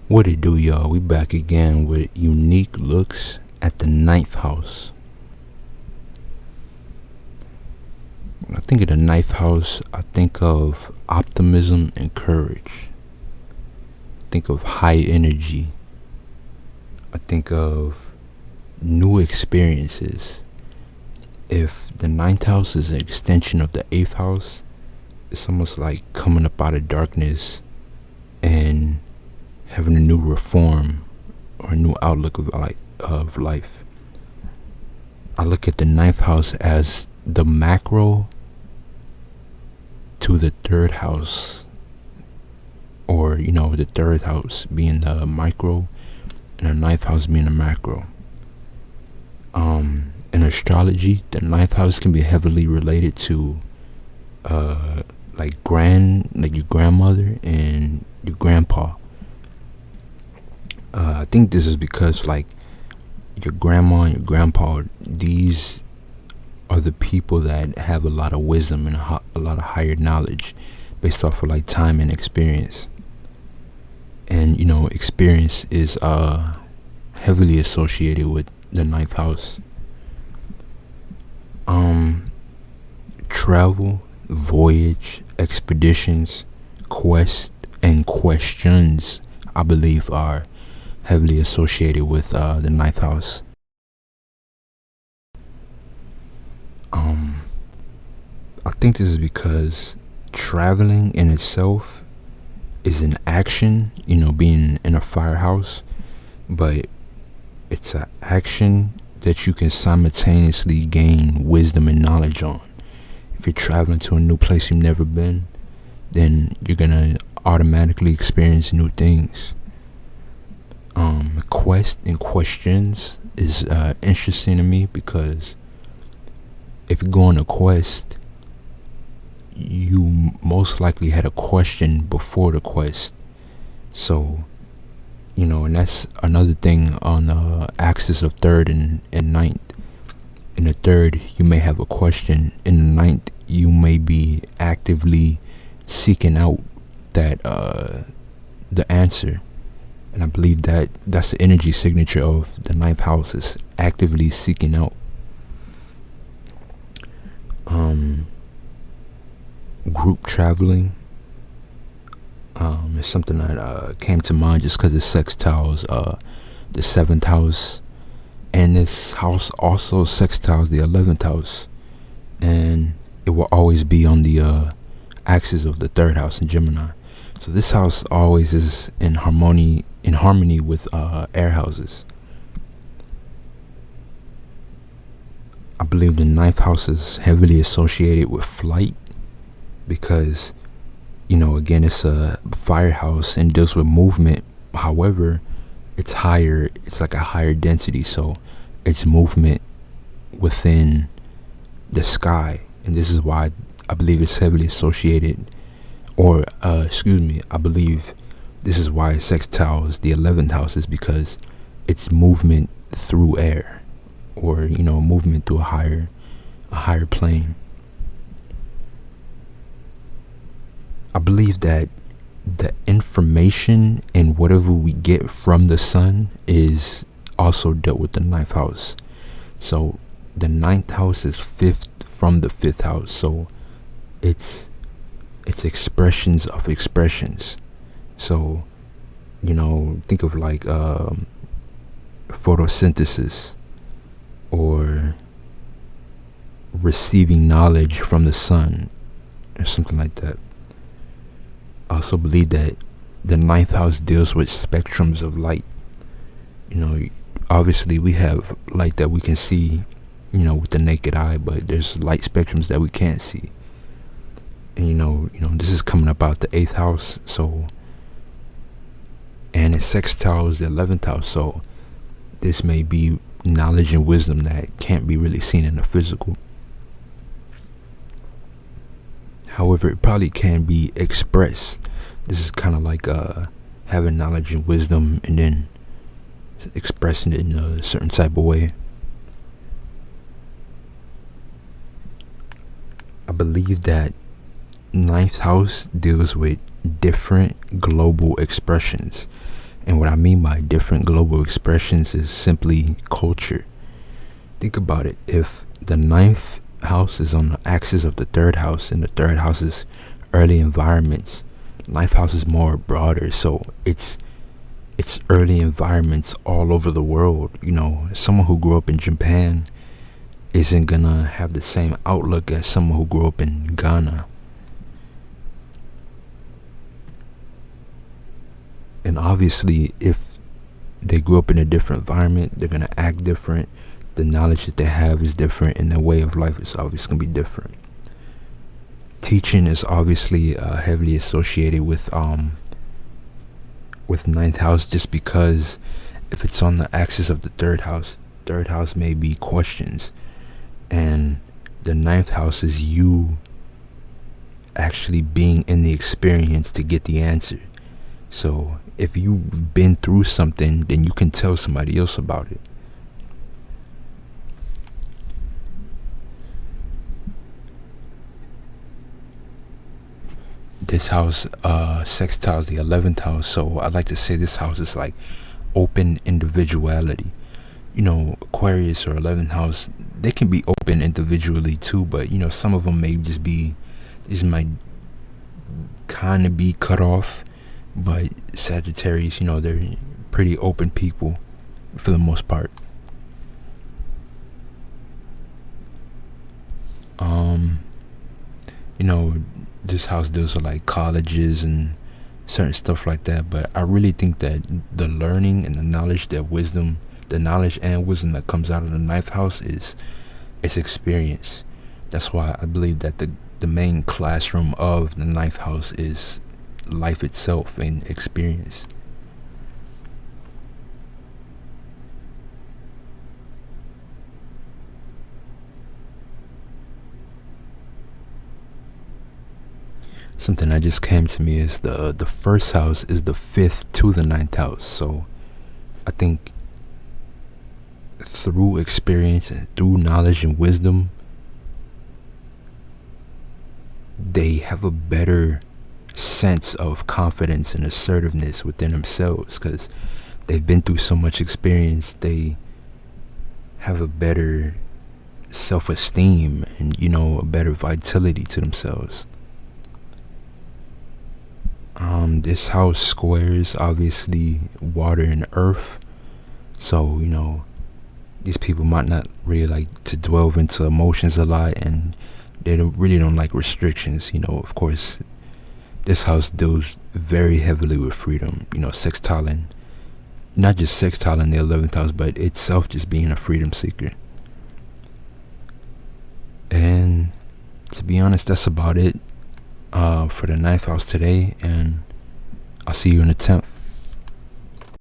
What it do, y'all? We back again with unique looks at the ninth house. When I think of the ninth house, I think of optimism and courage. I think of high energy. I think of new experiences. If the ninth house is an extension of the eighth house, it's almost like coming up out of darkness and having a new reform or a new outlook of life. I look at the ninth house as the macro to the third house, or the third house being the micro and the ninth house being the macro. In astrology, the ninth house can be heavily related to like your grandmother and your grandpa. I think this is because like your grandma and your grandpa, these are the people that have a lot of wisdom and a lot of higher knowledge based off of like time and experience. And experience is heavily associated with the ninth house. Travel, voyage, expeditions, quest, and questions, I believe, are heavily associated with the ninth house. I think this is because traveling in itself is an action, being in a firehouse, but it's an action that you can simultaneously gain wisdom and knowledge on. If you're traveling to a new place you've never been, then you're gonna automatically experience new things. Quest and questions is interesting to me because if you go on a quest, you most likely had a question before the quest. So, and that's another thing on the axis of third and ninth. In the third, you may have a question. In the ninth, you may be actively seeking out that the answer. And I believe that that's the energy signature of the ninth house, is actively seeking out. Group traveling is something that came to mind just because it sextiles the seventh house, and this house also sextiles the 11th house, and it will always be on the axis of the third house in Gemini. So this house always is in harmony with air houses. I believe the ninth house is heavily associated with flight because, again, it's a firehouse and deals with movement. However, it's higher. It's like a higher density, so it's movement within the sky, and this is why I believe it's heavily associated. I believe this is why it sextiles the 11th house, is because it's movement through air, or movement through a higher plane. I believe that the information and whatever we get from the sun is also dealt with the ninth house. So the ninth house is fifth from the fifth house, so it's expressions of expressions. So think of like photosynthesis or receiving knowledge from the sun or something like that. I also believe that the ninth house deals with spectrums of light. Obviously we have light that we can see, with the naked eye, but there's light spectrums that we can't see. And this is coming up out the 8th house, so, and it sextiles the 11th house, so this may be knowledge and wisdom that can't be really seen in the physical. However, it probably can be expressed. This is kind of like having knowledge and wisdom and then expressing it in a certain type of way. I believe that ninth house deals with different global expressions, And what I mean by different global expressions is simply culture. Think about it. If the ninth house is on the axis of the third house, and the third house is early environments, ninth house is more broader. So it's early environments all over the world. Someone who grew up in Japan isn't gonna have the same outlook as someone who grew up in Ghana. And obviously, if they grew up in a different environment, they're gonna act different. The knowledge that they have is different, and their way of life is obviously gonna be different. Teaching is obviously heavily associated with ninth house, just because if it's on the axis of the third house may be questions, and the ninth house is you actually being in the experience to get the answer. So if you've been through something, then you can tell somebody else about it. This house sextiles the 11th house, so I like to say this house is like open individuality. Aquarius or 11th house, they can be open individually too, but some of them may just might kind of be cut off. But Sagittarius, they're pretty open people for the most part. This house deals with like colleges and certain stuff like that, but I really think that the learning and the knowledge and wisdom that comes out of the ninth house is experience. That's why I believe that the main classroom of the ninth house is life itself and experience. Something that just came to me is the first house is the fifth to the ninth house. So I think through experience and through knowledge and wisdom, they have a better sense of confidence and assertiveness within themselves, because they've been through so much experience. They have a better self-esteem and a better vitality to themselves. This house squares obviously water and earth, so these people might not really like to delve into emotions a lot, and they don't like restrictions. Of course, this house deals very heavily with freedom. Sextiling, not just sextiling the 11th house, but itself just being a freedom seeker. And to be honest, that's about it for the ninth house today, and I'll see you in the 10th.